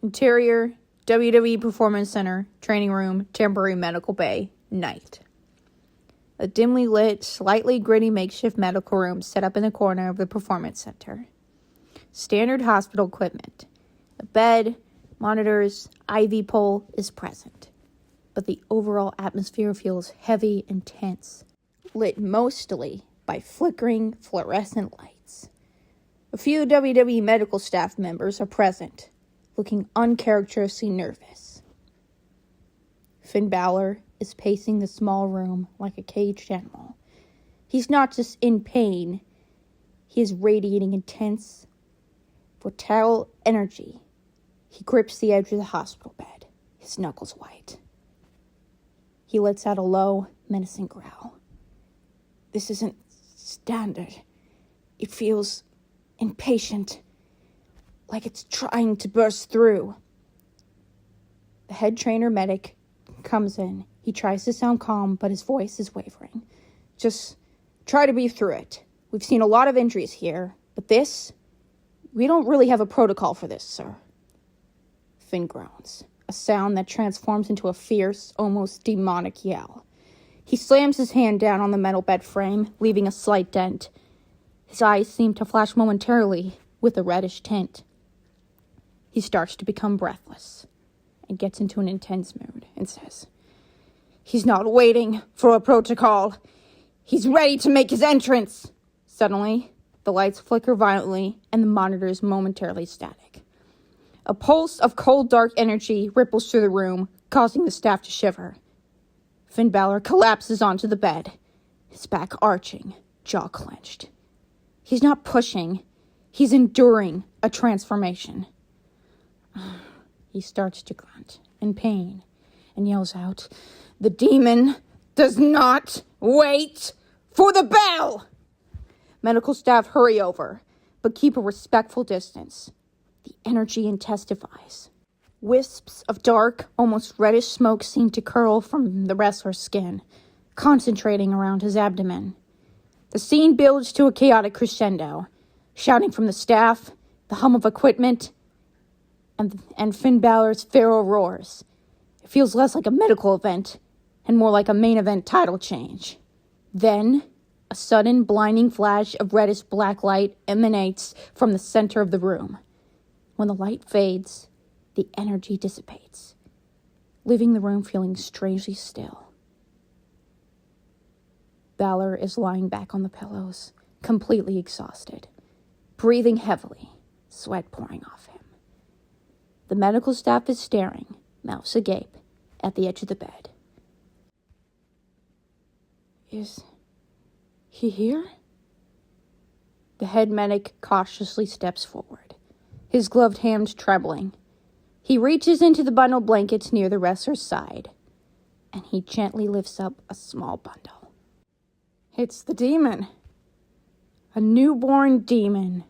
Interior, WWE Performance Center, training room, temporary medical bay, night. A dimly lit, slightly gritty makeshift medical room set up in the corner of the performance center. Standard hospital equipment. A bed, monitors, IV pole is present. But the overall atmosphere feels heavy and tense, lit mostly by flickering fluorescent lights. A few WWE medical staff members are present, looking uncharacteristically nervous. Finn Balor is pacing the small room like a caged animal. He's not just in pain, he is radiating intense, vital energy. He grips the edge of the hospital bed, his knuckles white. He lets out a low, menacing growl. This isn't standard. It feels impatient, like it's trying to burst through. The head trainer medic comes in. He tries to sound calm, but his voice is wavering. Just try to breathe through it. We've seen a lot of injuries here, but we don't really have a protocol for this, sir. Finn groans, a sound that transforms into a fierce, almost demonic yell. He slams his hand down on the metal bed frame, leaving a slight dent. His eyes seem to flash momentarily with a reddish tint. He starts to become breathless and gets into an intense mood and says, "He's not waiting for a protocol. He's ready to make his entrance." Suddenly, the lights flicker violently and the monitor is momentarily static. A pulse of cold, dark energy ripples through the room, causing the staff to shiver. Finn Balor collapses onto the bed, his back arching, jaw clenched. He's not pushing, he's enduring a transformation. He starts to grunt in pain and yells out, "The demon does not wait for the bell!" Medical staff hurry over, but keep a respectful distance. The energy intensifies. Wisps of dark, almost reddish smoke seem to curl from the wrestler's skin, concentrating around his abdomen. The scene builds to a chaotic crescendo, shouting from the staff, the hum of equipment, and Finn Balor's feral roars. It feels less like a medical event and more like a main event title change. Then, a sudden blinding flash of reddish black light emanates from the center of the room. When the light fades, the energy dissipates, leaving the room feeling strangely still. Balor is lying back on the pillows, completely exhausted, breathing heavily, sweat pouring off him. The medical staff is staring, mouths agape, at the edge of the bed. Is he here? The head medic cautiously steps forward, his gloved hands trembling. He reaches into the bundled blankets near the wrestler's side, and he gently lifts up a small bundle. It's the demon. A newborn demon.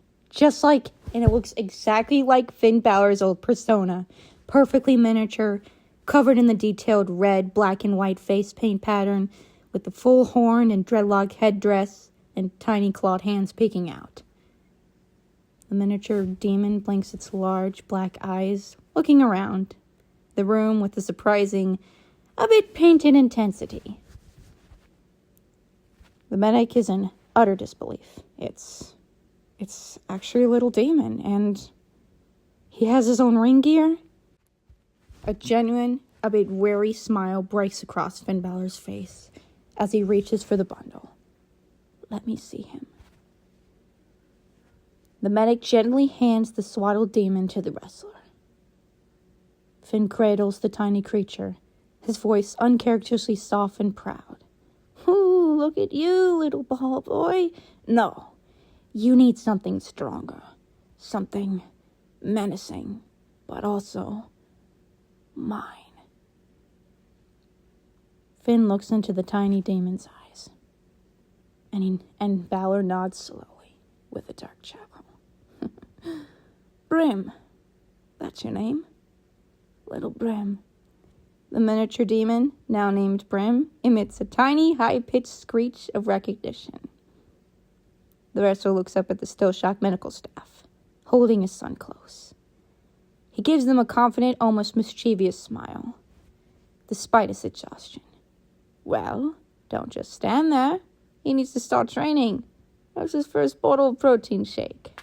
And it looks exactly like Finn Balor's old persona. Perfectly miniature, covered in the detailed red, black, and white face paint pattern, with the full horn and dreadlock headdress and tiny clawed hands peeking out. The miniature demon blinks its large black eyes, looking around the room with a surprising, a bit painted intensity. The medic is in utter disbelief. It's actually a little demon, and he has his own ring gear. A genuine, a bit wary smile breaks across Finn Balor's face as he reaches for the bundle. Let me see him. The medic gently hands the swaddled demon to the wrestler. Finn cradles the tiny creature, his voice uncharacteristically soft and proud. "Ooh, look at you, little ball boy. No, you need something stronger, something menacing, but also mine." Finn looks into the tiny demon's eyes, and Balor nods slowly with a dark chuckle. "Brim, that's your name? Little Brim." The miniature demon, now named Brim, emits a tiny, high-pitched screech of recognition. The wrestler looks up at the still-shocked medical staff, holding his son close. He gives them a confident, almost mischievous smile, despite his exhaustion. Well, don't just stand there. He needs to start training. That's his first bottle of protein shake.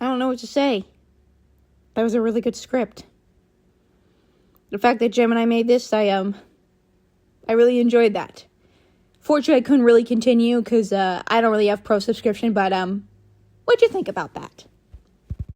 I don't know what to say. That was a really good script. The fact that Jim and I made this, I really enjoyed that. Fortunately, I couldn't really continue because I don't really have pro subscription, but what'd you think about that?